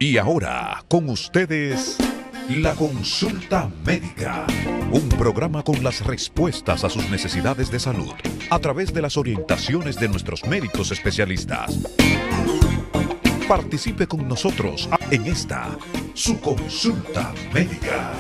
Y ahora, con ustedes, la consulta médica. Un programa con las respuestas a sus necesidades de salud a través de las orientaciones de nuestros médicos especialistas. Participe con nosotros en esta, su consulta médica.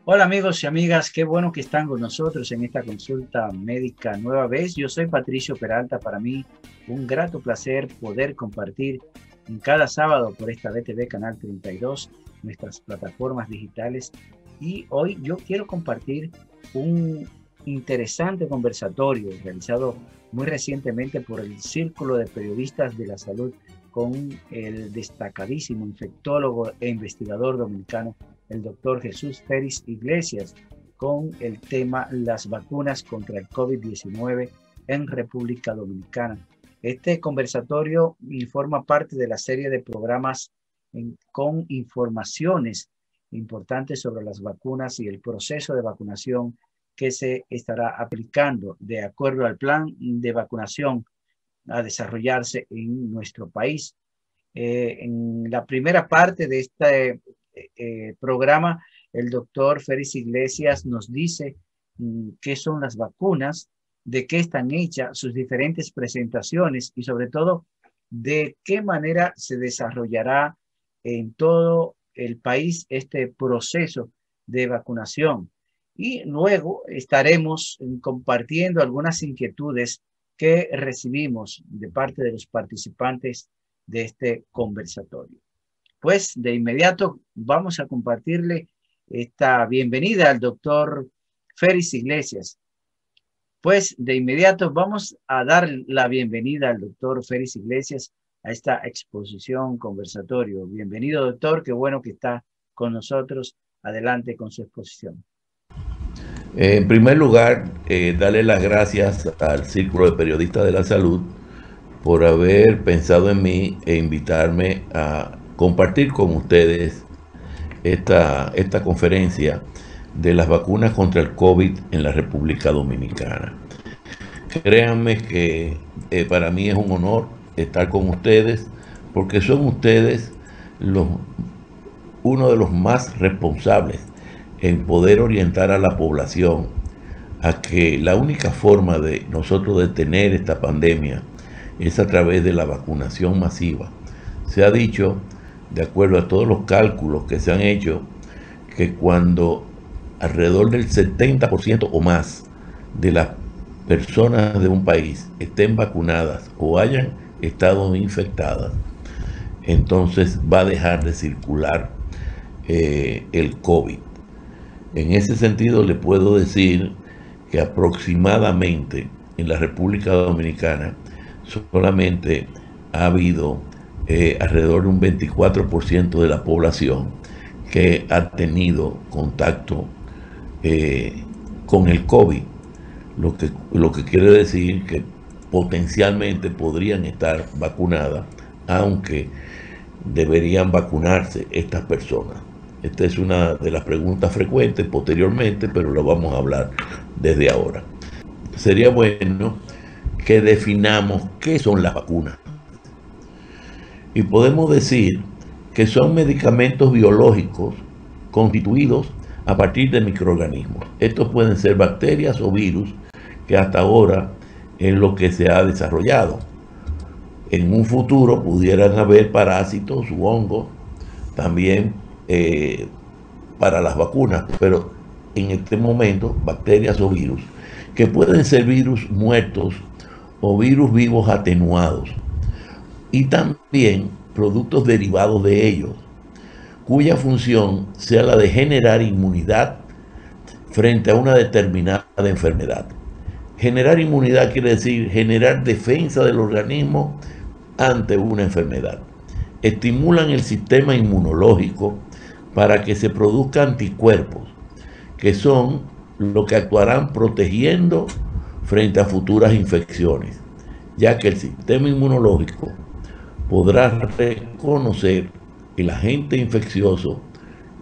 Hola amigos y amigas, qué bueno que están con nosotros en esta consulta médica nueva vez. Yo soy Patricio Peralta, para mí un grato placer poder compartir en cada sábado por esta BTV Canal 32, nuestras plataformas digitales. Y hoy yo quiero compartir un interesante conversatorio realizado muy recientemente por el Círculo de Periodistas de la Salud con el destacadísimo infectólogo e investigador dominicano, el doctor Jesús Félix Iglesias, con el tema las vacunas contra el COVID-19 en República Dominicana. Este conversatorio forma parte de la serie de programas con informaciones importantes sobre las vacunas y el proceso de vacunación que se estará aplicando de acuerdo al plan de vacunación a desarrollarse en nuestro país. En la primera parte de este programa, el doctor Félix Iglesias nos dice qué son las vacunas, de qué están hechas, sus diferentes presentaciones y sobre todo de qué manera se desarrollará en todo el país este proceso de vacunación. Y luego estaremos compartiendo algunas inquietudes que recibimos de parte de los participantes de este conversatorio. Pues de inmediato vamos a compartirle esta bienvenida al doctor Félix Iglesias. Pues de inmediato vamos a dar la bienvenida al doctor Félix Iglesias a esta exposición conversatorio. Bienvenido, doctor, qué bueno que está con nosotros. Adelante con su exposición. En primer lugar, darle las gracias al Círculo de Periodistas de la Salud por haber pensado en mí e invitarme a compartir con ustedes esta conferencia de las vacunas contra el COVID en la República Dominicana. Créanme que para mí es un honor estar con ustedes, porque son ustedes uno de los más responsables en poder orientar a la población a que la única forma de nosotros detener esta pandemia es a través de la vacunación masiva. Se ha dicho, de acuerdo a todos los cálculos que se han hecho, que cuando alrededor del 70% o más de las personas de un país estén vacunadas o hayan estado infectadas, entonces va a dejar de circular el COVID. En ese sentido, le puedo decir que aproximadamente en la República Dominicana solamente ha habido alrededor de un 24% de la población que ha tenido contacto con el COVID, lo que quiere decir que potencialmente podrían estar vacunadas, aunque deberían vacunarse estas personas. Esta es una de las preguntas frecuentes posteriormente, pero lo vamos a hablar desde ahora. Sería bueno que definamos qué son las vacunas. Y podemos decir que son medicamentos biológicos constituidos a partir de microorganismos. Estos pueden ser bacterias o virus, que hasta ahora es lo que se ha desarrollado. En un futuro pudieran haber parásitos u hongos, también para las vacunas, pero en este momento bacterias o virus, que pueden ser virus muertos o virus vivos atenuados, y también productos derivados de ellos, cuya función sea la de generar inmunidad frente a una determinada enfermedad. Generar inmunidad quiere decir generar defensa del organismo ante una enfermedad. Estimulan el sistema inmunológico para que se produzcan anticuerpos, que son lo que actuarán protegiendo frente a futuras infecciones, ya que el sistema inmunológico podrá reconocer el agente infeccioso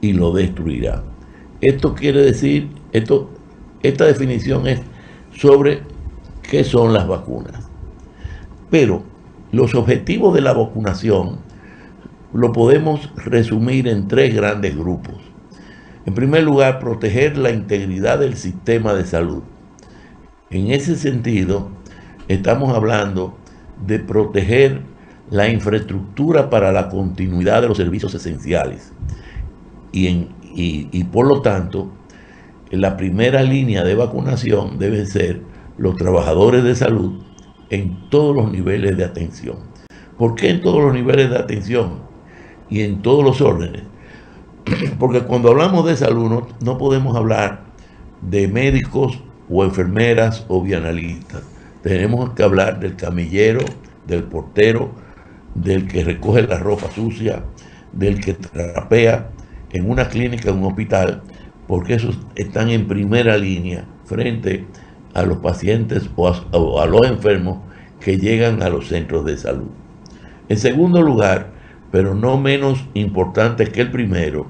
y lo destruirá. Esto quiere decir, esta definición es sobre qué son las vacunas. Pero los objetivos de la vacunación lo podemos resumir en tres grandes grupos. En primer lugar, proteger la integridad del sistema de salud. En ese sentido, estamos hablando de proteger la infraestructura para la continuidad de los servicios esenciales. Y por lo tanto, la primera línea de vacunación deben ser los trabajadores de salud en todos los niveles de atención. ¿Por qué en todos los niveles de atención y en todos los órdenes? Porque cuando hablamos de salud no podemos hablar de médicos o enfermeras o bienalistas. Tenemos que hablar del camillero, del portero, del que recoge la ropa sucia, del que trapea en una clínica, en un hospital, porque esos están en primera línea frente a los pacientes o a los enfermos que llegan a los centros de salud. En segundo lugar, pero no menos importante que el primero,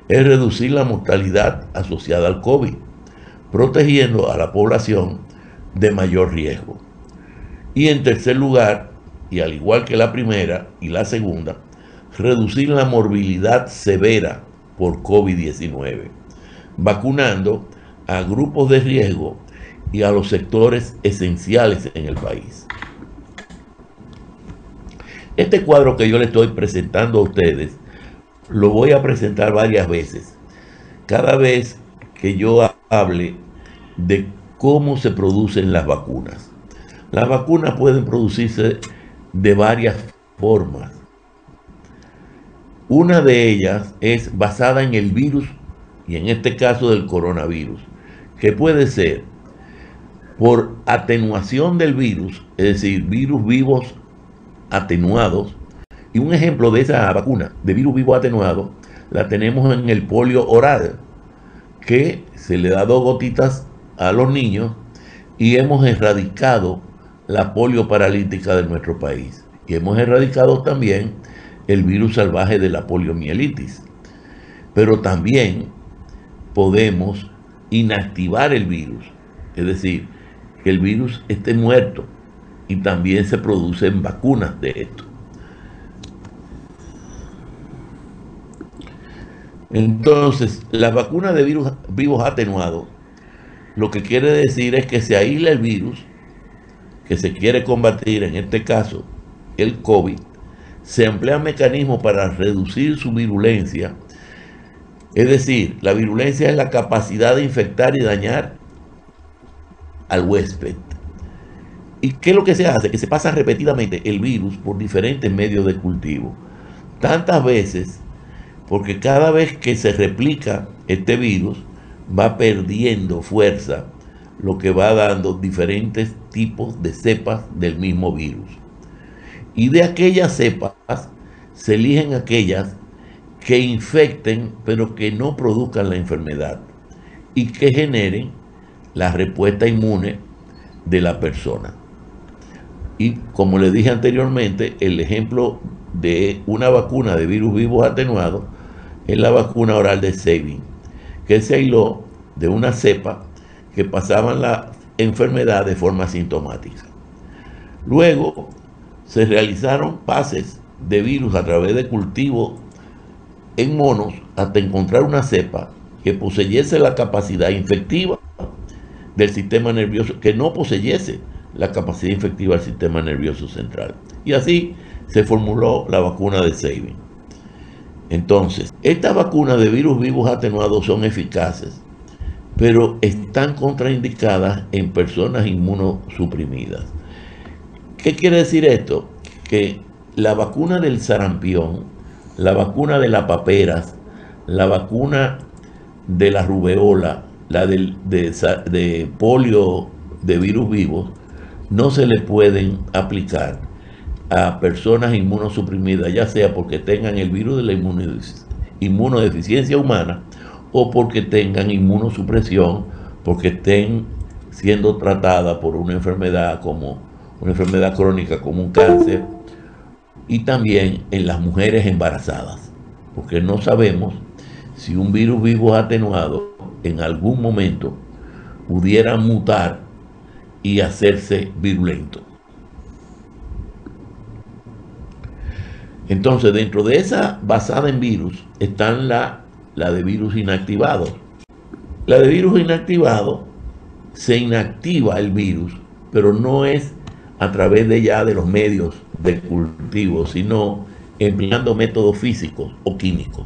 es reducir la mortalidad asociada al COVID, protegiendo a la población de mayor riesgo. Y en tercer lugar, y al igual que la primera y la segunda, reducir la morbilidad severa por COVID-19, vacunando a grupos de riesgo y a los sectores esenciales en el país. Este cuadro que yo le estoy presentando a ustedes, lo voy a presentar varias veces. Cada vez que yo hable de cómo se producen las vacunas. Las vacunas pueden producirse de varias formas. Una de ellas es basada en el virus, y en este caso del coronavirus, que puede ser por atenuación del virus, es decir, virus vivos atenuados. Y un ejemplo de esa vacuna de virus vivo atenuado la tenemos en el polio oral, que se le da 2 gotitas a los niños y hemos erradicado la polio paralítica de nuestro país. Y hemos erradicado también el virus salvaje de la poliomielitis. Pero también podemos inactivar el virus, es decir, que el virus esté muerto, y también se producen vacunas de esto. Entonces, la vacuna de virus vivos atenuados, lo que quiere decir es que se aísla el virus que se quiere combatir, en este caso el COVID, se emplean mecanismos para reducir su virulencia. Es decir, la virulencia es la capacidad de infectar y dañar al huésped. ¿Y qué es lo que se hace? Que se pasa repetidamente el virus por diferentes medios de cultivo. Tantas veces, porque cada vez que se replica este virus, va perdiendo fuerza, lo que va dando diferentes tipos de cepas del mismo virus. Y de aquellas cepas se eligen aquellas que infecten, pero que no produzcan la enfermedad y que generen la respuesta inmune de la persona. Y como les dije anteriormente, el ejemplo de una vacuna de virus vivos atenuados es la vacuna oral de Sabin, que se aisló de una cepa que pasaban la enfermedad de forma asintomática. Luego se realizaron pases de virus a través de cultivo en monos hasta encontrar una cepa que poseyese la capacidad infectiva del sistema nervioso, que no poseyese la capacidad infectiva del sistema nervioso central. Y así se formuló la vacuna de Sabin. Entonces, estas vacunas de virus vivos atenuados son eficaces, pero están contraindicadas en personas inmunosuprimidas. ¿Qué quiere decir esto? Que la vacuna del sarampión, la vacuna de la paperas, la vacuna de la rubeola, la de polio de virus vivos, no se le pueden aplicar a personas inmunosuprimidas, ya sea porque tengan el virus de la inmunodeficiencia humana o porque tengan inmunosupresión, porque estén siendo tratada por una enfermedad crónica como un cáncer, y también en las mujeres embarazadas, porque no sabemos si un virus vivo atenuado en algún momento pudiera mutar y hacerse virulento. Entonces, dentro de esa basada en virus están la de virus inactivados. La de virus inactivado, se inactiva el virus, pero no es a través de los medios de cultivo, sino empleando métodos físicos o químicos,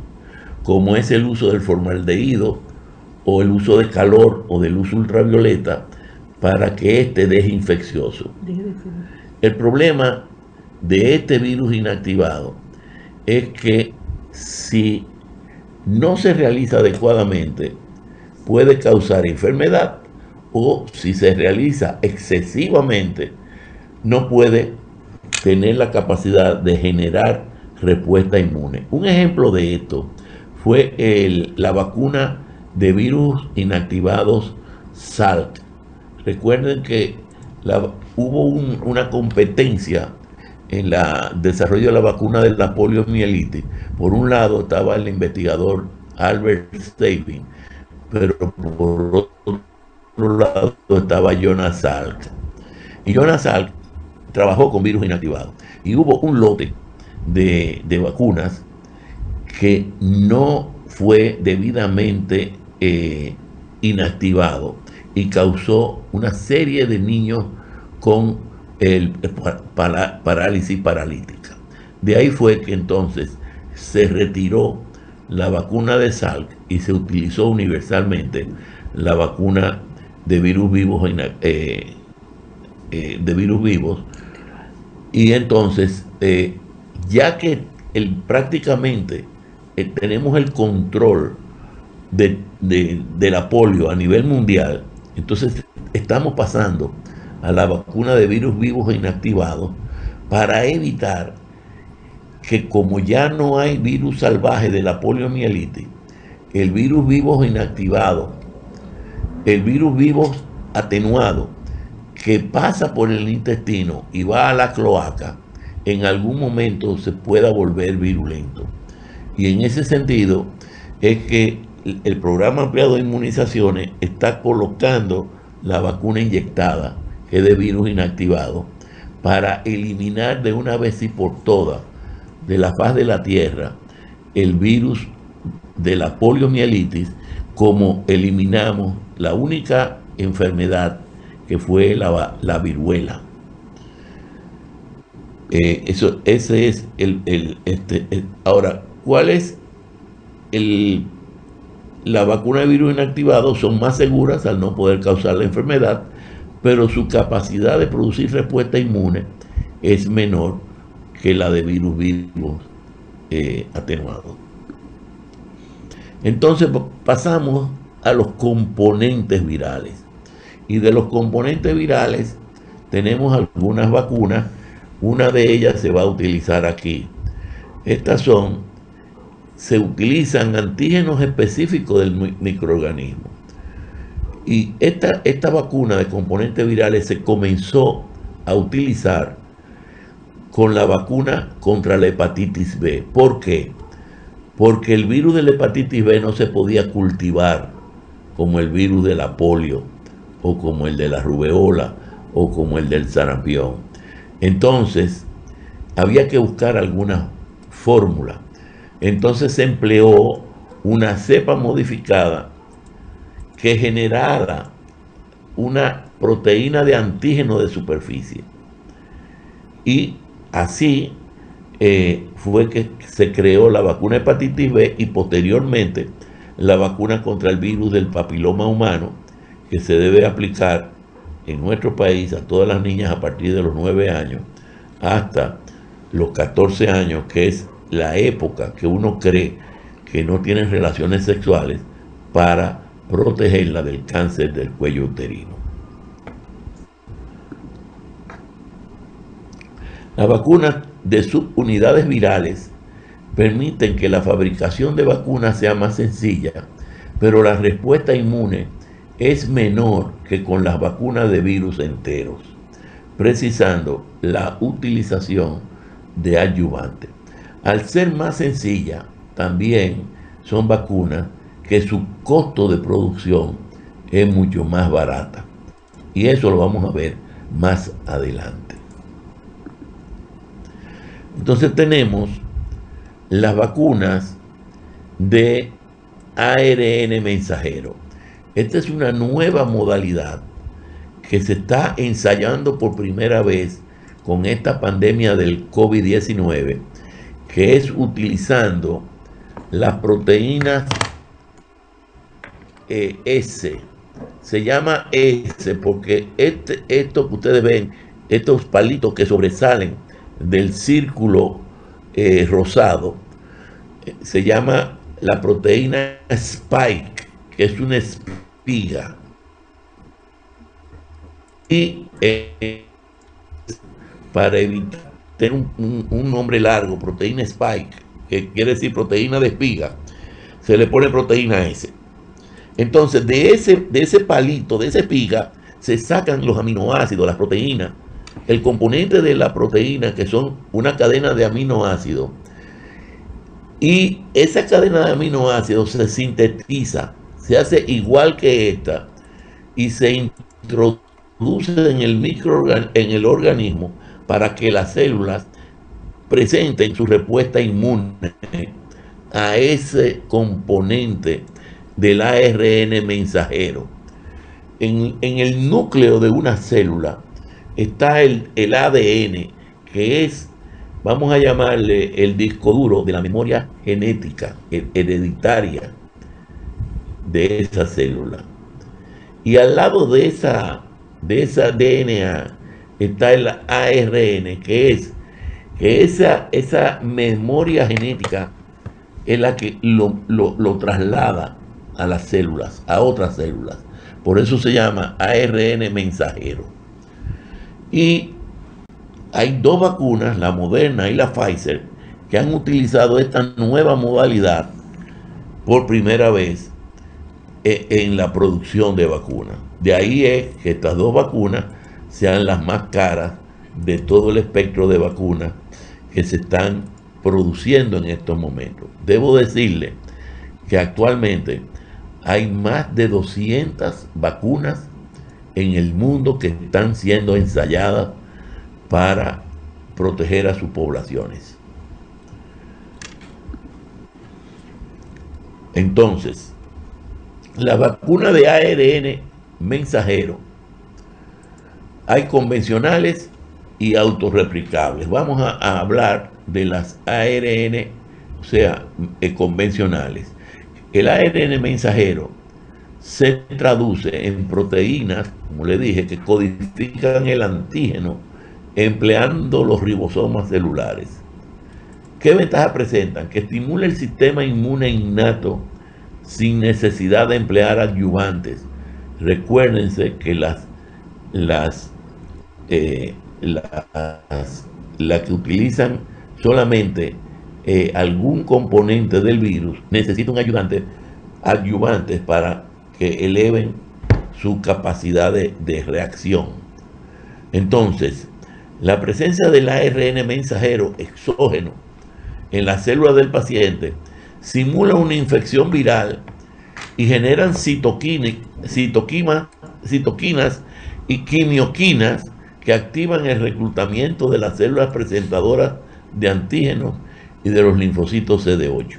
como es el uso del formaldehído o el uso de calor o de luz ultravioleta para que éste deje infeccioso. El problema de este virus inactivado es que si no se realiza adecuadamente puede causar enfermedad, o si se realiza excesivamente no puede tener la capacidad de generar respuesta inmune. Un ejemplo de esto fue la vacuna de virus inactivados Salk. Recuerden que hubo una competencia en el desarrollo de la vacuna de la poliomielitis. Por un lado estaba el investigador Albert Sabin, pero por otro lado estaba Jonas Salk. Y Jonas Salk trabajó con virus inactivados. Y hubo un lote de vacunas que no fue debidamente inactivado y causó una serie de niños con parálisis paralítica. De ahí fue que entonces se retiró la vacuna de Salk y se utilizó universalmente la vacuna de virus vivos, y entonces ya que prácticamente tenemos el control de la polio a nivel mundial, entonces estamos pasando a la vacuna de virus vivos e inactivados para evitar que, como ya no hay virus salvaje de la poliomielitis, el virus vivo inactivado, el virus vivo atenuado que pasa por el intestino y va a la cloaca, en algún momento se pueda volver virulento. Y en ese sentido es que el programa ampliado de inmunizaciones está colocando la vacuna inyectada, que es de virus inactivado, para eliminar de una vez y por todas de la faz de la tierra el virus de la poliomielitis, como eliminamos la única enfermedad que fue la viruela. Ese es ahora, ¿cuál es la vacuna de virus inactivado? Son más seguras al no poder causar la enfermedad, pero su capacidad de producir respuesta inmune es menor que la de virus vivos atenuados. Entonces pasamos a los componentes virales. Y de los componentes virales tenemos algunas vacunas. Una de ellas se va a utilizar aquí. Estas se utilizan antígenos específicos del microorganismo. Y esta vacuna de componentes virales se comenzó a utilizar con la vacuna contra la hepatitis B. ¿Por qué? Porque el virus de la hepatitis B no se podía cultivar como el virus de la polio, o como el de la rubeola, o como el del sarampión. Entonces, había que buscar alguna fórmula. Entonces se empleó una cepa modificada que generara una proteína de antígeno de superficie. Y así fue que se creó la vacuna hepatitis B y posteriormente la vacuna contra el virus del papiloma humano, que se debe aplicar en nuestro país a todas las niñas a partir de los 9 años hasta los 14 años, que es la época que uno cree que no tienen relaciones sexuales, para protegerla del cáncer del cuello uterino. Las vacunas de subunidades virales permiten que la fabricación de vacunas sea más sencilla, pero la respuesta inmune es menor que con las vacunas de virus enteros, precisando la utilización de adyuvantes. Al ser más sencilla, también son vacunas que su costo de producción es mucho más barata. Y eso lo vamos a ver más adelante. Entonces tenemos las vacunas de ARN mensajero. Esta es una nueva modalidad que se está ensayando por primera vez con esta pandemia del COVID-19, que es utilizando las proteínas S. Se llama S porque esto que ustedes ven, estos palitos que sobresalen del círculo rosado, se llama la proteína Spike, que es una espiga. Y para evitar tener un nombre largo, proteína Spike, que quiere decir proteína de espiga, se le pone proteína S. Entonces, de ese palito, de esa espiga, se sacan los aminoácidos, las proteínas, el componente de la proteína, que son una cadena de aminoácidos. Y esa cadena de aminoácidos se sintetiza, se hace igual que esta, y se introduce en el organismo para que las células presenten su respuesta inmune a ese componente del ARN mensajero. En el núcleo de una célula está el ADN, que es, vamos a llamarle, el disco duro de la memoria genética hereditaria de esa célula. Y al lado de esa DNA está el ARN, que esa memoria genética es la que lo traslada a las células, a otras células. Por eso se llama ARN mensajero. Y hay dos vacunas, la Moderna y la Pfizer, que han utilizado esta nueva modalidad por primera vez en la producción de vacunas. De ahí es que estas dos vacunas sean las más caras de todo el espectro de vacunas que se están produciendo en estos momentos. Debo decirle que actualmente hay más de 200 vacunas en el mundo que están siendo ensayadas para proteger a sus poblaciones. Entonces, la vacuna de ARN mensajero, hay convencionales y autorreplicables. Vamos a hablar de las ARN, o sea, convencionales. El ARN mensajero se traduce en proteínas, como le dije, que codifican el antígeno empleando los ribosomas celulares. ¿Qué ventajas presentan? Que estimula el sistema inmune innato sin necesidad de emplear adyuvantes. Recuérdense que las que utilizan solamente algún componente del virus necesitan adyuvantes para que eleven su capacidad de reacción. Entonces, la presencia del ARN mensajero exógeno en las células del paciente simula una infección viral y generan citoquinas y quimioquinas que activan el reclutamiento de las células presentadoras de antígenos y de los linfocitos CD8.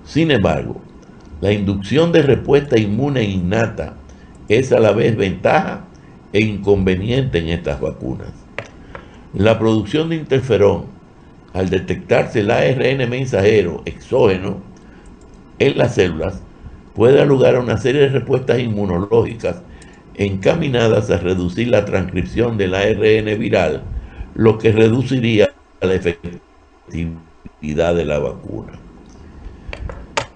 Sin embargo, la inducción de respuesta inmune innata es a la vez ventaja e inconveniente en estas vacunas. La producción de interferón, al detectarse el ARN mensajero exógeno en las células, puede dar lugar a una serie de respuestas inmunológicas encaminadas a reducir la transcripción del ARN viral, lo que reduciría la efectividad de la vacuna.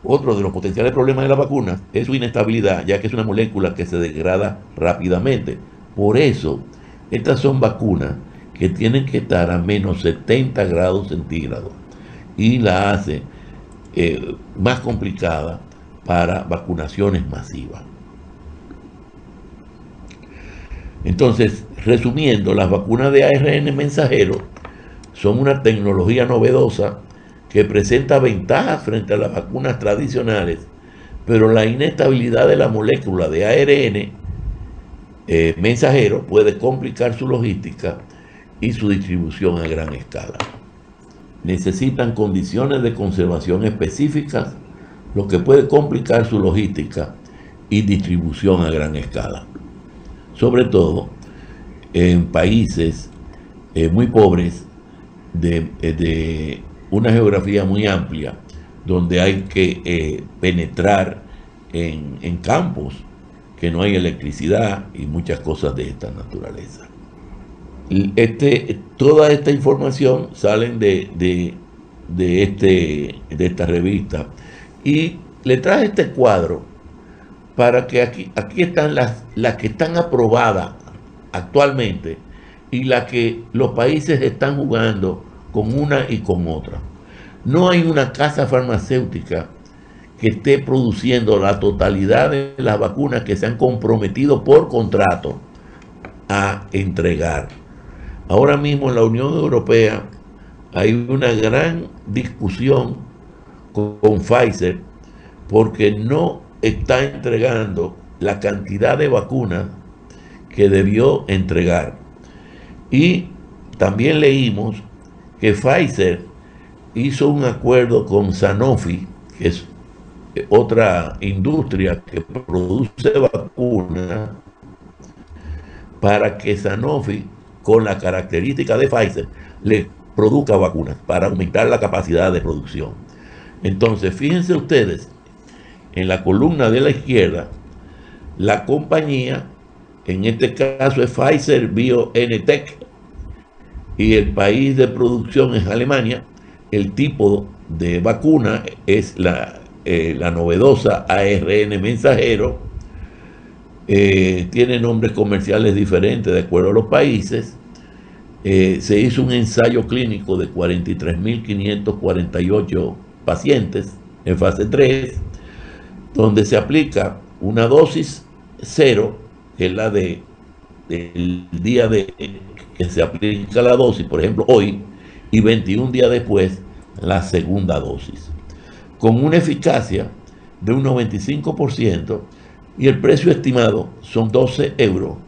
Otro de los potenciales problemas de la vacuna es su inestabilidad, ya que es una molécula que se degrada rápidamente. Por eso, estas son vacunas que tienen que estar a menos 70 grados centígrados y la hace más complicada para vacunaciones masivas. Entonces, resumiendo, las vacunas de ARN mensajero son una tecnología novedosa que presenta ventajas frente a las vacunas tradicionales, pero la inestabilidad de la molécula de ARN mensajero puede complicar su logística y su distribución a gran escala. Necesitan condiciones de conservación específicas, lo que puede complicar su logística y distribución a gran escala. Sobre todo en países muy pobres, de una geografía muy amplia, donde hay que penetrar en campos que no hay electricidad y muchas cosas de esta naturaleza. Toda esta información salen de esta revista, y le traje este cuadro para que aquí están las que están aprobadas actualmente y las que los países están jugando con una y con otra. No hay una casa farmacéutica que esté produciendo la totalidad de las vacunas que se han comprometido por contrato a entregar. Ahora mismo en la Unión Europea hay una gran discusión con Pfizer porque no está entregando la cantidad de vacunas que debió entregar. Y también leímos que Pfizer hizo un acuerdo con Sanofi, que es otra industria que produce vacunas, para que Sanofi, con la característica de Pfizer, le produzca vacunas para aumentar la capacidad de producción. Entonces, fíjense ustedes, en la columna de la izquierda, la compañía, en este caso es Pfizer BioNTech, y el país de producción es Alemania. El tipo de vacuna es la novedosa ARN mensajero. Tiene nombres comerciales diferentes de acuerdo a los países. Se hizo un ensayo clínico de 43.548 pacientes en fase 3, donde se aplica una dosis 0, que es la del día que se aplica la dosis, por ejemplo hoy, y 21 días después la segunda dosis, con una eficacia de un 95%, y el precio estimado son 12 euros,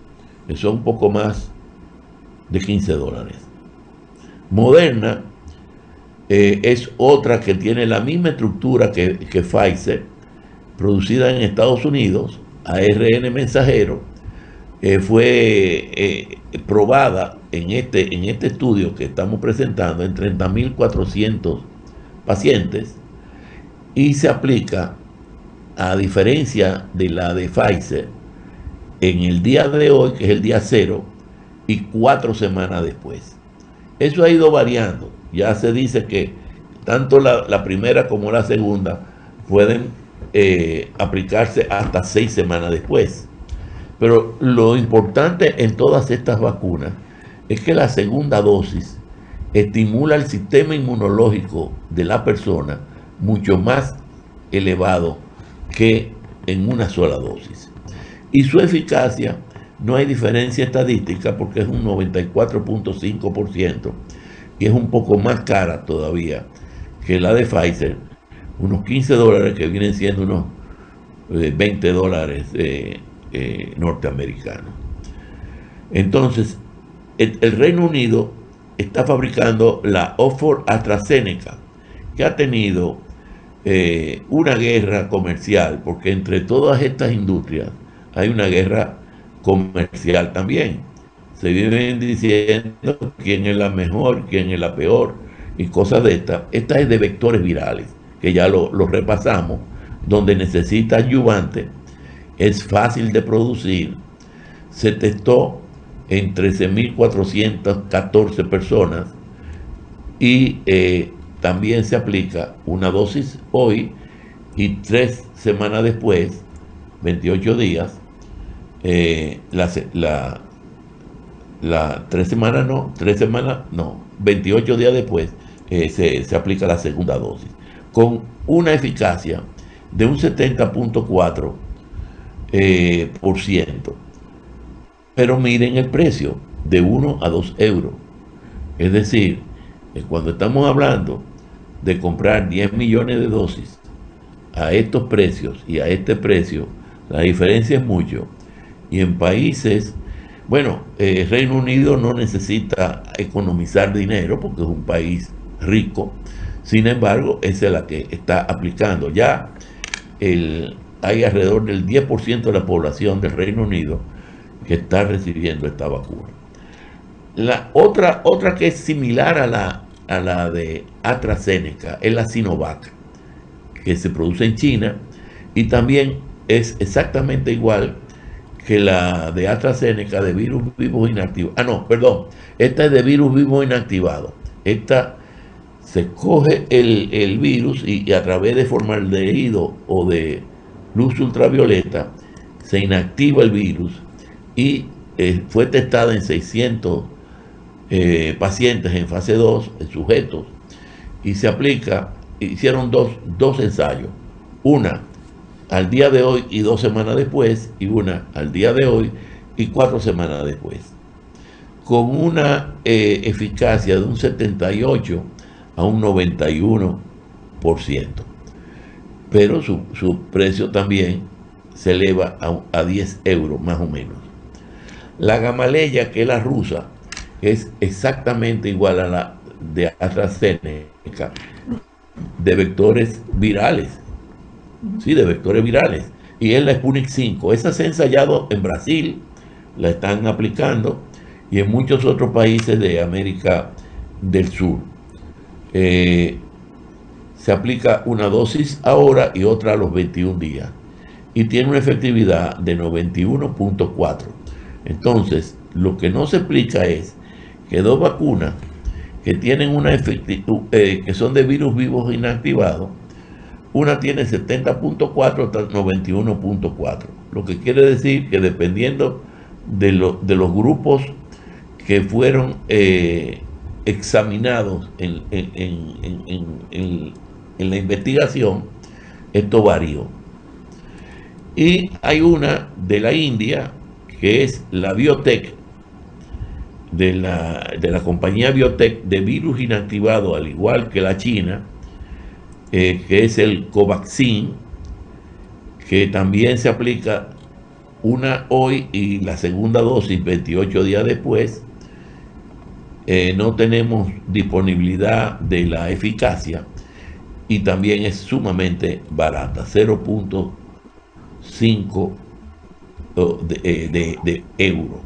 que son un poco más de 15 dólares. Moderna es otra que tiene la misma estructura que Pfizer, producida en Estados Unidos, ARN mensajero. Fue probada en este estudio que estamos presentando en 30.400 pacientes, y se aplica, a diferencia de la de Pfizer, en el día de hoy, que es el día 0, y 4 semanas después. Eso ha ido variando. Ya se dice que tanto la primera como la segunda pueden aplicarse hasta 6 semanas después. Pero lo importante en todas estas vacunas es que la segunda dosis estimula el sistema inmunológico de la persona mucho más elevado que en una sola dosis. Y su eficacia, no hay diferencia estadística porque es un 94.5%, y es un poco más cara todavía que la de Pfizer, unos 15 dólares, que vienen siendo unos 20 dólares norteamericanos. Entonces, el Reino Unido está fabricando la Oxford AstraZeneca, que ha tenido una guerra comercial, porque entre todas estas industrias hay una guerra comercial también. Se viven diciendo quién es la mejor, quién es la peor, y cosas de estas. Esta es de vectores virales, que ya lo repasamos, donde necesita adyuvante, es fácil de producir. Se testó en 13.414 personas, y también se aplica una dosis hoy y 3 semanas después, 28 días, 28 días después se aplica la segunda dosis, con una eficacia de un 70.4%. Pero miren el precio, de 1 a 2 euros. Es decir, cuando estamos hablando de comprar 10 millones de dosis a estos precios y a este precio, la diferencia es mucho. Y en países, bueno, Reino Unido no necesita economizar dinero porque es un país rico. Sin embargo, esa es la que está aplicando. Ya hay alrededor del 10% de la población del Reino Unido que está recibiendo esta vacuna. La otra que es similar a la de AstraZeneca es la Sinovac, que se produce en China y también es exactamente igual que la de AstraZeneca de virus vivos inactivados. Ah, no, perdón. Esta es de virus vivo inactivado. Esta se coge el virus y a través de formaldehído o de luz ultravioleta se inactiva el virus y fue testada en 600 pacientes en fase 2, sujetos, y se aplica. Hicieron dos ensayos, una al día de hoy y 2 semanas después, y una al día de hoy y 4 semanas después, con una eficacia de un 78 a un 91%, pero su precio también se eleva a 10 euros más o menos. La Gamaleya, que es la rusa, es exactamente igual a la de AstraZeneca, de vectores virales. Sí, de vectores virales. Y es la Sputnik 5. Esa se ha ensayado en Brasil, la están aplicando, y en muchos otros países de América del Sur. Se aplica una dosis ahora y otra a los 21 días. Y tiene una efectividad de 91.4. Entonces, lo que no se explica es que 2 vacunas que tienen una que son de virus vivos inactivados, una tiene 70.4, otra 91.4. Lo que quiere decir que dependiendo de los grupos que fueron examinados en la investigación, esto varió. Y hay una de la India, que es la Biotech, de la compañía Biotech, de virus inactivado, al igual que la China, que es el Covaxin, que también se aplica una hoy y la segunda dosis 28 días después. No tenemos disponibilidad de la eficacia y también es sumamente barata, 0.5 de euro.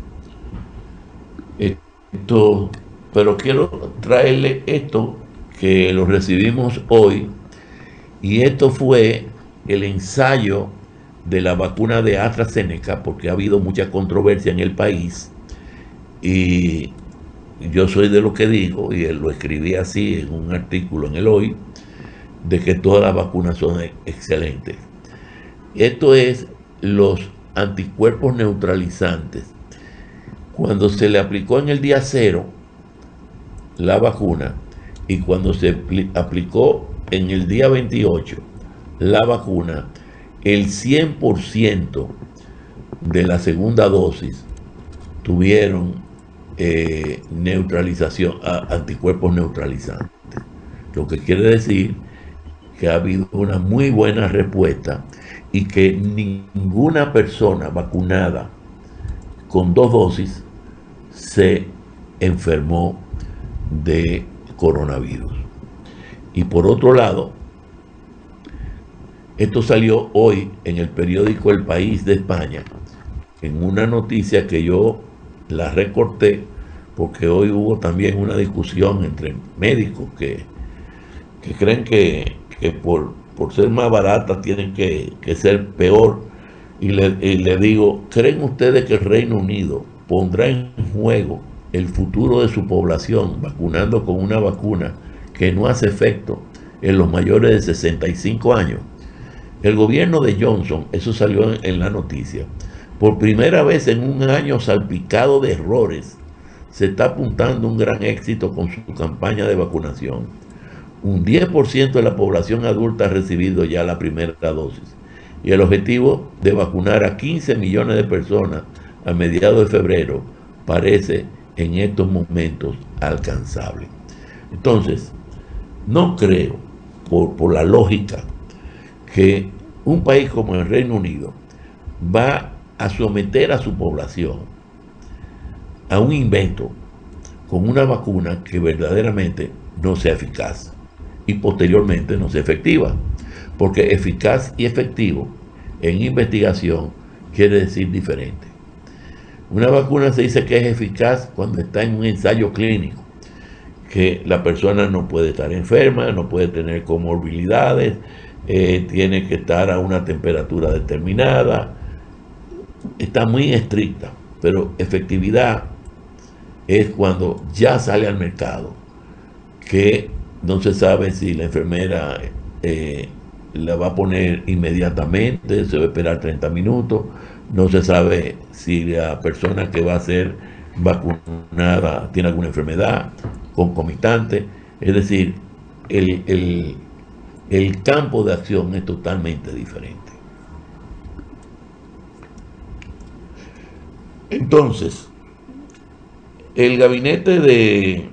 Pero quiero traerle esto que lo recibimos hoy, y esto fue el ensayo de la vacuna de AstraZeneca, porque ha habido mucha controversia en el país, y yo soy de lo que digo, y lo escribí así en un artículo en el Hoy, de que todas las vacunas son excelentes. Esto es los anticuerpos neutralizantes. Cuando se le aplicó en el día 0 la vacuna y cuando se aplicó en el día 28 la vacuna, el 100% de la segunda dosis tuvieron neutralización, anticuerpos neutralizantes. Lo que quiere decir que ha habido una muy buena respuesta y que ninguna persona vacunada con 2 dosis se enfermó de coronavirus. Y por otro lado, esto salió hoy en el periódico El País de España, en una noticia que yo la recorté porque hoy hubo también una discusión entre médicos que creen que por ser más baratas tienen que ser peor. Y le digo, ¿creen ustedes que el Reino Unido pondrá en juego el futuro de su población vacunando con una vacuna que no hace efecto en los mayores de 65 años? El gobierno de Johnson, eso salió en la noticia, por primera vez en un año salpicado de errores, se está apuntando un gran éxito con su campaña de vacunación. Un 10% de la población adulta ha recibido ya la primera dosis. Y el objetivo de vacunar a 15 millones de personas a mediados de febrero parece en estos momentos alcanzable. Entonces, no creo, por la lógica, que un país como el Reino Unido va a someter a su población a un invento con una vacuna que verdaderamente no sea eficaz y posteriormente no sea efectiva. Porque eficaz y efectivo en investigación quiere decir diferente. Una vacuna se dice que es eficaz cuando está en un ensayo clínico, que la persona no puede estar enferma, no puede tener comorbilidades, tiene que estar a una temperatura determinada, está muy estricta, pero efectividad es cuando ya sale al mercado, que no se sabe si la enfermera la va a poner inmediatamente, se va a esperar 30 minutos, no se sabe si la persona que va a ser vacunada tiene alguna enfermedad concomitante, es decir, el campo de acción es totalmente diferente. Entonces, el gabinete de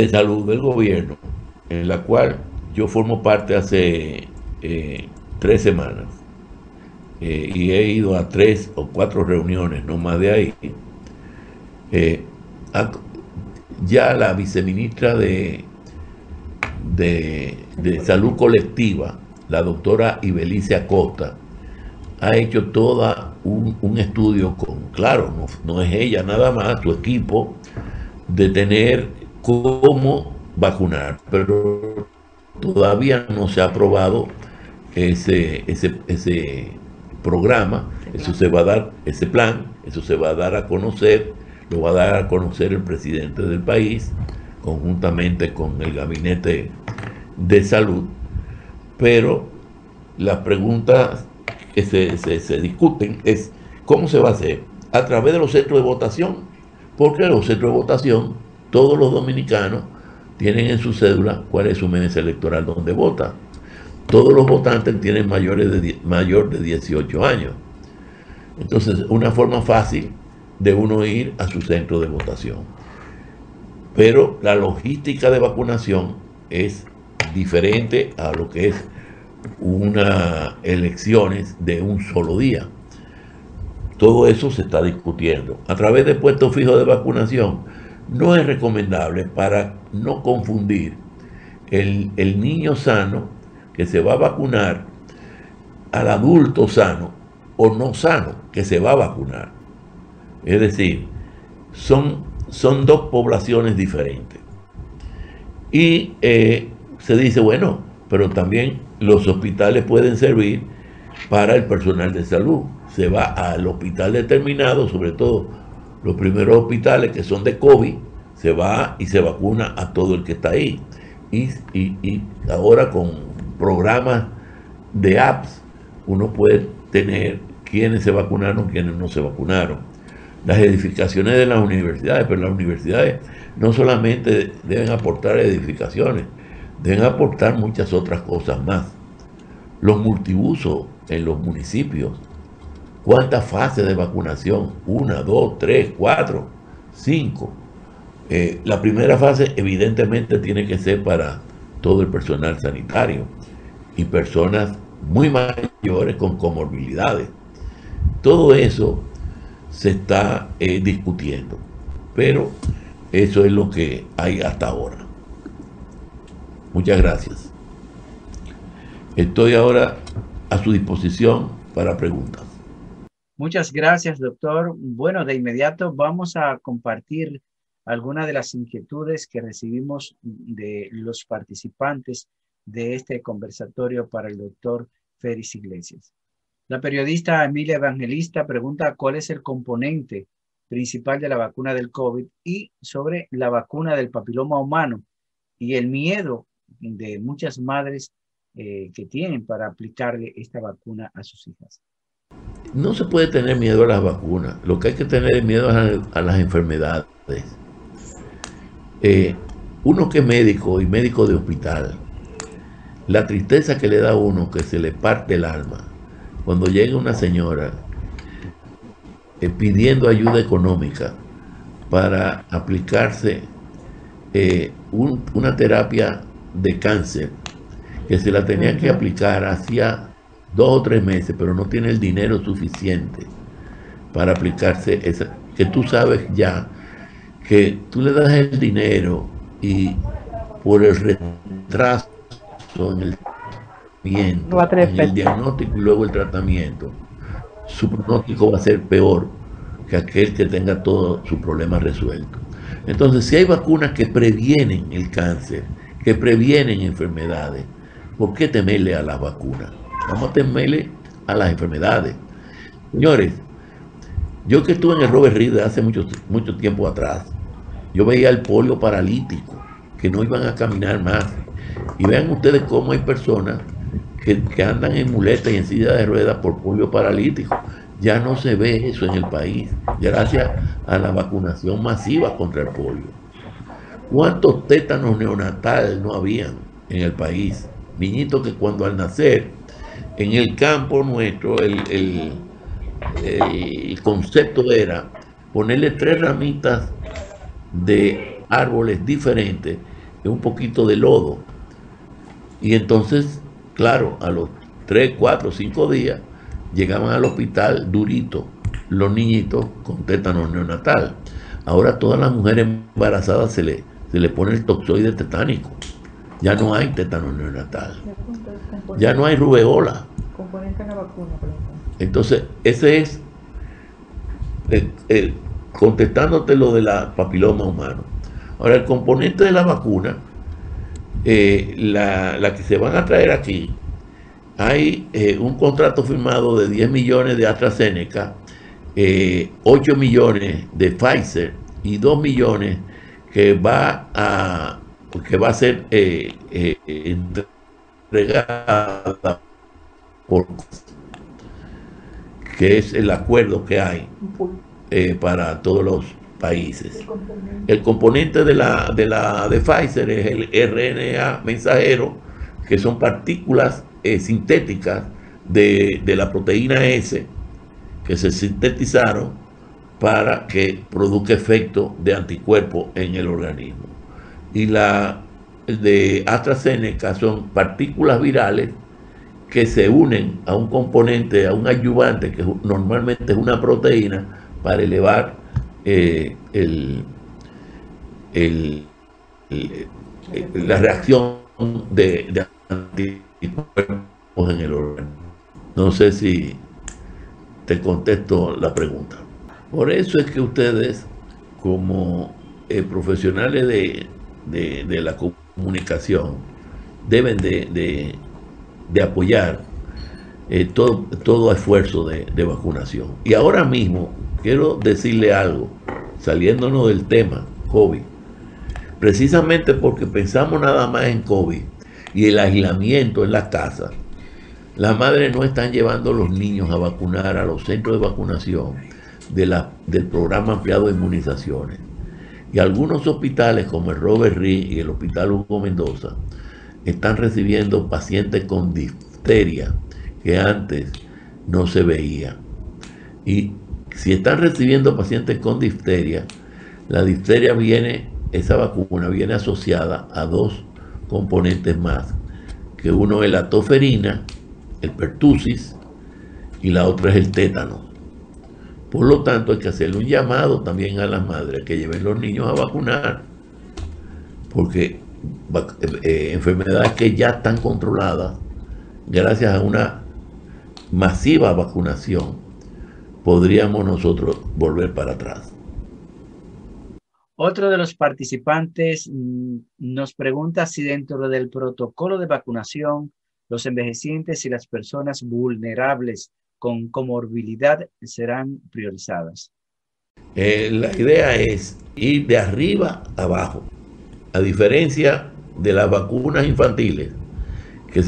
salud del gobierno, en la cual yo formo parte hace 3 semanas, y he ido a 3 o 4 reuniones, no más de ahí, ya la viceministra de Salud Colectiva, la doctora Ibelice Acosta, ha hecho todo un estudio claro, no es ella nada más, su equipo, de tener cómo vacunar, pero todavía no se ha aprobado ese programa, eso se va a dar, ese plan, eso se va a dar a conocer, lo va a dar a conocer el presidente del país, conjuntamente con el gabinete de salud, pero las preguntas que se discuten es cómo se va a hacer, a través de los centros de votación, porque los centros de votación, todos los dominicanos tienen en su cédula cuál es su mesa electoral donde vota. Todos los votantes tienen mayor de 18 años. Entonces, una forma fácil de uno ir a su centro de votación. Pero la logística de vacunación es diferente a lo que es unas elecciones de un solo día. Todo eso se está discutiendo. A través de puestos fijos de vacunación, no es recomendable para no confundir el niño sano que se va a vacunar al adulto sano o no sano que se va a vacunar. Es decir, son 2 poblaciones diferentes. Y se dice, bueno, pero también los hospitales pueden servir para el personal de salud. Se va al hospital determinado, sobre todo los primeros hospitales que son de COVID, se va y se vacuna a todo el que está ahí. Y ahora con programas de apps, uno puede tener quiénes se vacunaron, quiénes no se vacunaron. Las edificaciones de las universidades, pero las universidades no solamente deben aportar edificaciones, deben aportar muchas otras cosas más. Los multiusos en los municipios, ¿cuántas fases de vacunación? 1, 2, 3, 4, 5. La primera fase evidentemente tiene que ser para todo el personal sanitario y personas muy mayores con comorbilidades. Todo eso se está discutiendo, pero eso es lo que hay hasta ahora. Muchas gracias. Estoy ahora a su disposición para preguntas. Muchas gracias, doctor. Bueno, de inmediato vamos a compartir algunas de las inquietudes que recibimos de los participantes de este conversatorio para el doctor Félix Iglesias. La periodista Emilia Evangelista pregunta cuál es el componente principal de la vacuna del COVID y sobre la vacuna del papiloma humano y el miedo de muchas madres que tienen para aplicarle esta vacuna a sus hijas. No se puede tener miedo a las vacunas. Lo que hay que tener miedo a las enfermedades. Uno que es médico y médico de hospital, la tristeza que le da a uno, que se le parte el alma, cuando llega una señora pidiendo ayuda económica para aplicarse una terapia de cáncer que se la tenía que aplicar hacía 2 o 3 meses, pero no tiene el dinero suficiente para aplicarse esa, que tú sabes ya que tú le das el dinero y por el retraso en el tratamiento, en el diagnóstico y luego el tratamiento, su pronóstico va a ser peor que aquel que tenga todos sus problemas resueltos. Entonces, si hay vacunas que previenen el cáncer, que previenen enfermedades, ¿por qué temerle a las vacunas? Vamos a temerle a las enfermedades. Señores, yo que estuve en el Robert Reed hace mucho tiempo atrás, yo veía el polio paralítico, que no iban a caminar más. Y vean ustedes cómo hay personas que andan en muletas y en silla de ruedas por polio paralítico. Ya no se ve eso en el país, gracias a la vacunación masiva contra el polio. ¿Cuántos tétanos neonatal no habían en el país? Niñitos que cuando al nacer, en el campo nuestro, el concepto era ponerle 3 ramitas de árboles diferentes y un poquito de lodo. Y entonces, claro, a los 3, 4, 5 días, llegaban al hospital durito los niñitos con tétano neonatal. Ahora todas las mujeres embarazadas se le pone el toxoide tetánico. Ya no hay tétano neonatal. Ya no hay rubeola. Componente en la vacuna, por ejemplo. Entonces, ese es, contestándote lo de la papiloma humano. Ahora, el componente de la vacuna, la que se van a traer aquí, hay un contrato firmado de 10 millones de AstraZeneca, 8 millones de Pfizer y 2 millones que va a ser entregada por, que es el acuerdo que hay para todos los países. El componente de Pfizer es el RNA mensajero, que son partículas sintéticas de la proteína S que se sintetizaron para que produzca efecto de anticuerpos en el organismo. Y la de AstraZeneca son partículas virales que se unen a un componente, a un ayudante, que normalmente es una proteína, para elevar la reacción de anticuerpos en el organismo. No sé si te contesto la pregunta. Por eso es que ustedes, como profesionales de la comunicación, deben de apoyar todo esfuerzo de vacunación. Y ahora mismo quiero decirle algo, saliéndonos del tema COVID, precisamente porque pensamos nada más en COVID y el aislamiento en las casas. Las madres no están llevando a los niños a vacunar a los centros de vacunación del programa ampliado de inmunizaciones. Y algunos hospitales como el Robert Reed y el Hospital Hugo Mendoza están recibiendo pacientes con difteria que antes no se veía. Y si están recibiendo pacientes con difteria, la difteria esa vacuna viene asociada a 2 componentes más, que uno es la toferina, el pertussis, y la otra es el tétano. Por lo tanto, hay que hacerle un llamado también a las madres que lleven los niños a vacunar, porque enfermedades que ya están controladas, gracias a una masiva vacunación, podríamos nosotros volver para atrás. Otro de los participantes nos pregunta si dentro del protocolo de vacunación, los envejecientes y las personas vulnerables con comorbilidad serán priorizadas. La idea es ir de arriba a abajo, a diferencia de las vacunas infantiles, que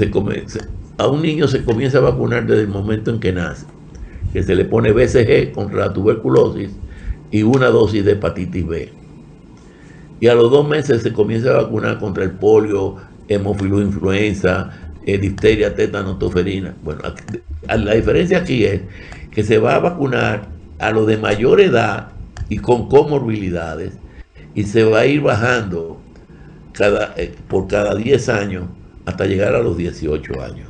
a un niño se comienza a vacunar desde el momento en que nace, que se le pone BCG contra la tuberculosis y una dosis de hepatitis B. Y a los 2 meses se comienza a vacunar contra el polio, hemófilos influenza, difteria, tétano, toferina. Bueno, la diferencia aquí es que se va a vacunar a los de mayor edad y con comorbilidades, y se va a ir bajando por cada 10 años hasta llegar a los 18 años.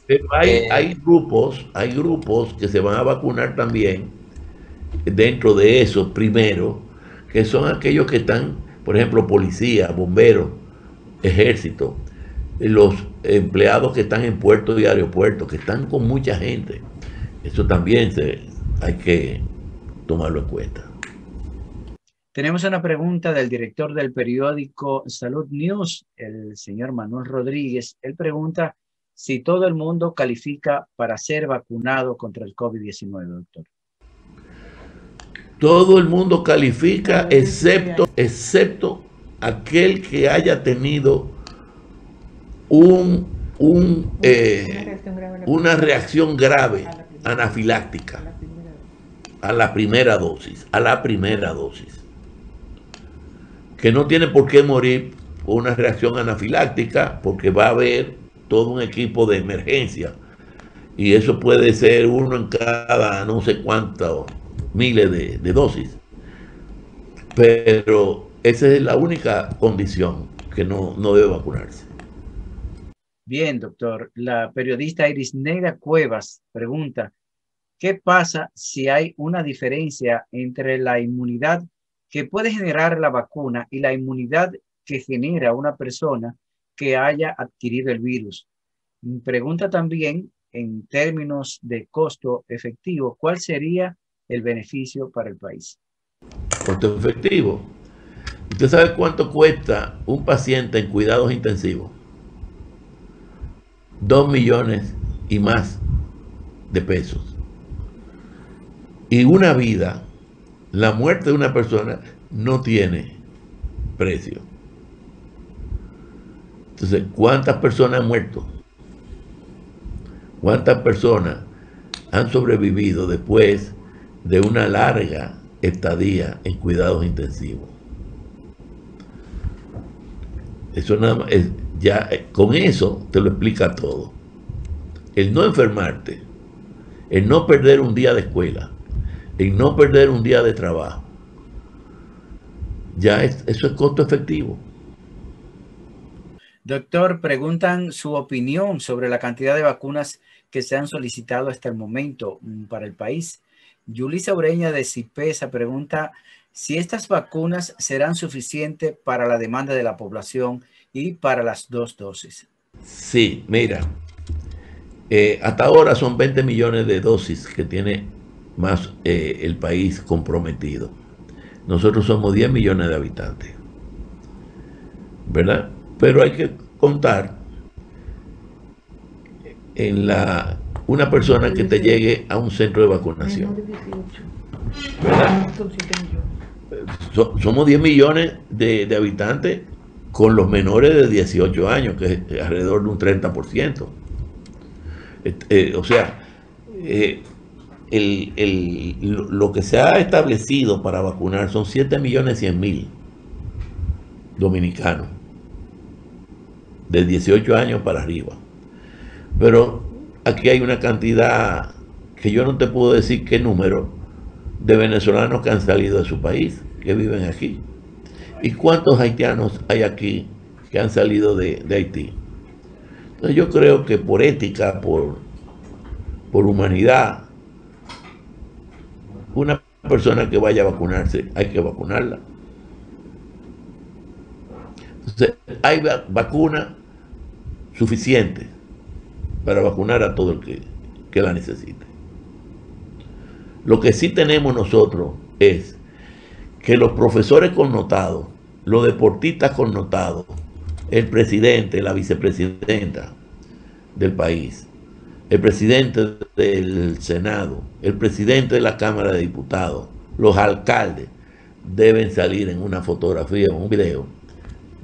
Pero hay grupos que se van a vacunar también dentro de esos primero, que son aquellos que están, por ejemplo, policía, bomberos, ejército, los empleados que están en puertos y aeropuertos, que están con mucha gente. Eso también hay que tomarlo en cuenta. Tenemos una pregunta del director del periódico Salud News, el señor Manuel Rodríguez. Él pregunta si todo el mundo califica para ser vacunado contra el COVID-19, doctor. Todo el mundo califica, excepto aquel que haya tenido una reacción grave anafiláctica a la primera dosis, que no tiene por qué morir por una reacción anafiláctica, porque va a haber todo un equipo de emergencia, y eso puede ser uno en cada no sé cuántos miles de dosis, pero esa es la única condición, que no debe vacunarse. Bien, doctor. La periodista Irisneida Cuevas pregunta, ¿qué pasa si hay una diferencia entre la inmunidad que puede generar la vacuna y la inmunidad que genera una persona que haya adquirido el virus? Pregunta también, en términos de costo efectivo, ¿cuál sería el beneficio para el país? Costo efectivo. ¿Usted sabe cuánto cuesta un paciente en cuidados intensivos? 2 millones y más de pesos. Y una vida, la muerte de una persona, no tiene precio. Entonces, ¿cuántas personas han muerto? ¿Cuántas personas han sobrevivido después de una larga estadía en cuidados intensivos? Eso nada más ya con eso te lo explica todo. El no enfermarte, el no perder un día de escuela, el no perder un día de trabajo, eso es costo efectivo. Doctor, preguntan su opinión sobre la cantidad de vacunas que se han solicitado hasta el momento para el país. Yulisa Ureña de CIPESA pregunta si estas vacunas serán suficientes para la demanda de la población y para las 2 dosis. Sí, mira, hasta ahora son 20 millones de dosis que tiene más el país comprometido. Nosotros somos 10 millones de habitantes, ¿verdad? Pero hay que contar en una persona que te llegue a un centro de vacunación, ¿verdad? Somos 10 millones de habitantes con los menores de 18 años, que es alrededor de un 30%. O sea, lo que se ha establecido para vacunar son 7.100.000 dominicanos de 18 años para arriba. Pero aquí hay una cantidad que yo no te puedo decir qué número de venezolanos que han salido de su país, que viven aquí. ¿Y cuántos haitianos hay aquí que han salido de Haití? Entonces yo creo que por ética, por humanidad, una persona que vaya a vacunarse, hay que vacunarla. Entonces, hay vacuna suficiente para vacunar a todo el que la necesite. Lo que sí tenemos nosotros es que los profesores connotados, los deportistas connotados, el presidente, la vicepresidenta del país, el presidente del Senado, el presidente de la Cámara de Diputados, los alcaldes, deben salir en una fotografía o un video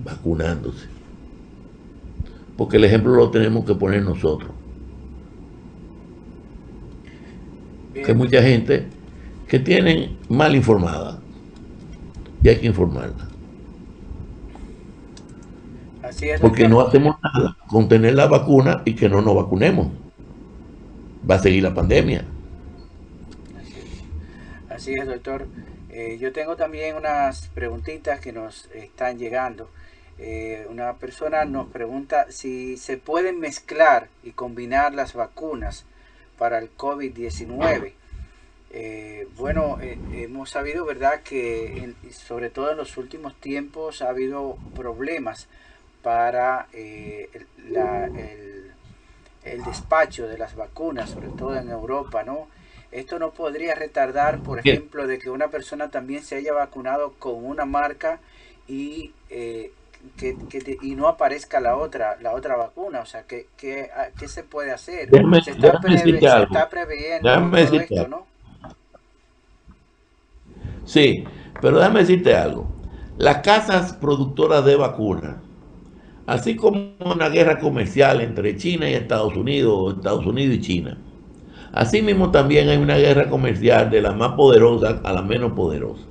vacunándose. Porque el ejemplo lo tenemos que poner nosotros. Que hay mucha gente que tienen mal informada y hay que informarla. Así es, porque no hacemos nada con tener la vacuna y que no nos vacunemos. Va a seguir la pandemia. Así es, doctor. Yo tengo también unas preguntitas que nos están llegando. Una persona nos pregunta si se pueden mezclar y combinar las vacunas para el COVID-19. Bueno, hemos sabido, ¿verdad?, que sobre todo en los últimos tiempos ha habido problemas para el despacho de las vacunas, sobre todo en Europa, ¿no? Esto no podría retardar, por ejemplo, de que una persona también se haya vacunado con una marca y y no aparezca la otra vacuna. O sea, ¿qué se puede hacer? Se está previendo todo esto, ¿no? Sí, pero déjame decirte algo. Las casas productoras de vacunas, así como una guerra comercial entre China y Estados Unidos, o Estados Unidos y China, así mismo también hay una guerra comercial de la más poderosa a la menos poderosa.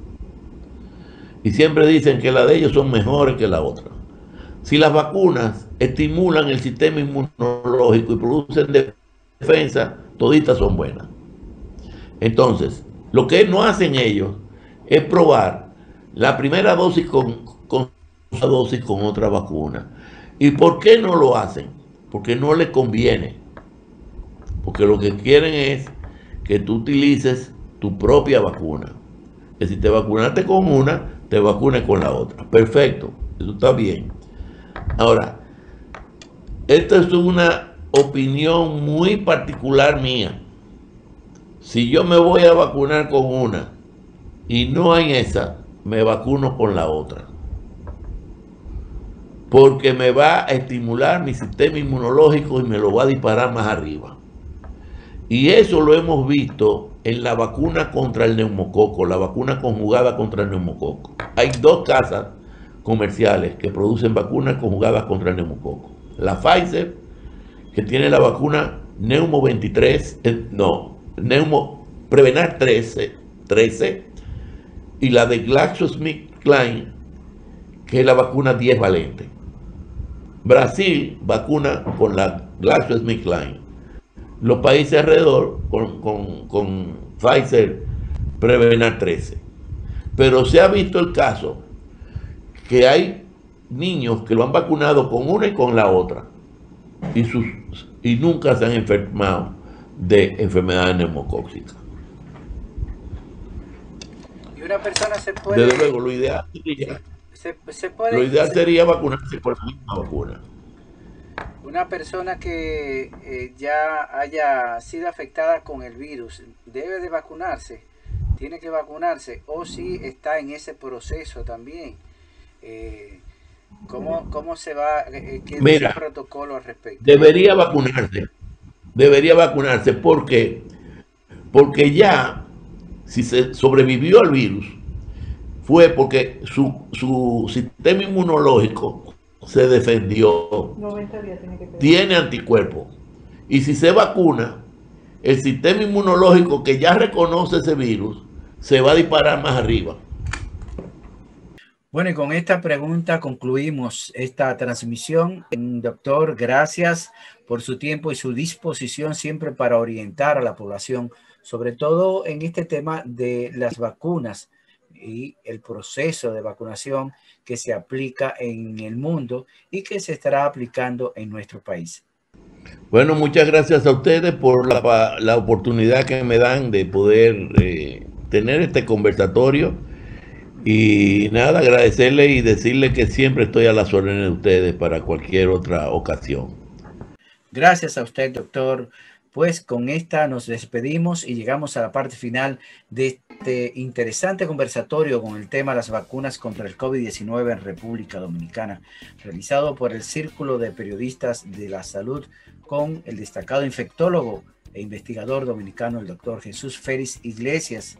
Y siempre dicen que la de ellos son mejores que la otra. Si las vacunas estimulan el sistema inmunológico y producen defensa, toditas son buenas. Entonces, lo que no hacen ellos es probar la primera dosis con otra dosis con otra vacuna. ¿Y por qué no lo hacen? Porque no les conviene. Porque lo que quieren es que tú utilices tu propia vacuna. Que si te vacunaste con una, te vacunes con la otra. Perfecto, eso está bien. Ahora, esta es una opinión muy particular mía. Si yo me voy a vacunar con una y no hay esa, me vacuno con la otra. Porque me va a estimular mi sistema inmunológico y me lo va a disparar más arriba. Y eso lo hemos visto en la vacuna contra el neumococo, la vacuna conjugada contra el neumococo. Hay dos casas comerciales que producen vacunas conjugadas contra el neumococo. La Pfizer, que tiene la vacuna Neumo 23, Neumo Prevenar 13, y la de GlaxoSmithKline, que es la vacuna 10 valente. Brasil vacuna con la GlaxoSmithKline. Los países alrededor con Pfizer Prevenar 13. Pero se ha visto el caso que hay niños que lo han vacunado con una y con la otra y nunca se han enfermado de enfermedades neumocóxicas. Y una persona se puede... Desde luego, lo ideal sería vacunarse con la misma vacuna. Una persona que ya haya sido afectada con el virus, ¿debe de vacunarse? ¿Tiene que vacunarse? ¿O si está en ese proceso también? ¿Cómo se va? ¿Qué es el protocolo al respecto? Debería vacunarse porque ya, si se sobrevivió al virus, fue porque su sistema inmunológico se defendió, 90 días tiene anticuerpos. Y si se vacuna, el sistema inmunológico que ya reconoce ese virus se va a disparar más arriba. Bueno, y con esta pregunta concluimos esta transmisión. Doctor, gracias por su tiempo y su disposición siempre para orientar a la población, sobre todo en este tema de las vacunas y el proceso de vacunación que se aplica en el mundo y que se estará aplicando en nuestro país. Bueno, muchas gracias a ustedes por la oportunidad que me dan de poder tener este conversatorio. Y nada, agradecerle y decirle que siempre estoy a las órdenes de ustedes para cualquier otra ocasión. Gracias a usted, doctor. Pues con esta nos despedimos y llegamos a la parte final de este interesante conversatorio con el tema las vacunas contra el COVID-19 en República Dominicana, realizado por el Círculo de Periodistas de la Salud con el destacado infectólogo e investigador dominicano, el doctor Jesús Félix Iglesias.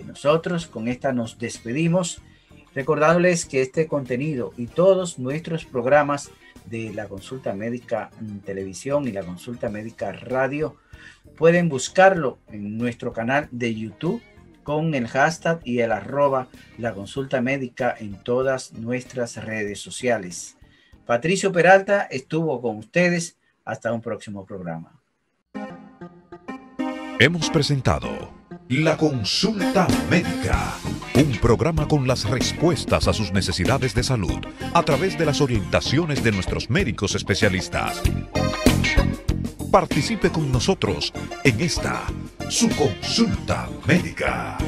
Nosotros con esta nos despedimos, recordándoles que este contenido y todos nuestros programas de la Consulta Médica en Televisión y la Consulta Médica Radio pueden buscarlo en nuestro canal de YouTube con el hashtag y el @ la Consulta Médica en todas nuestras redes sociales. Patricio Peralta estuvo con ustedes. Hasta un próximo programa. Hemos presentado La Consulta Médica, un programa con las respuestas a sus necesidades de salud a través de las orientaciones de nuestros médicos especialistas. Participe con nosotros en esta, su consulta médica.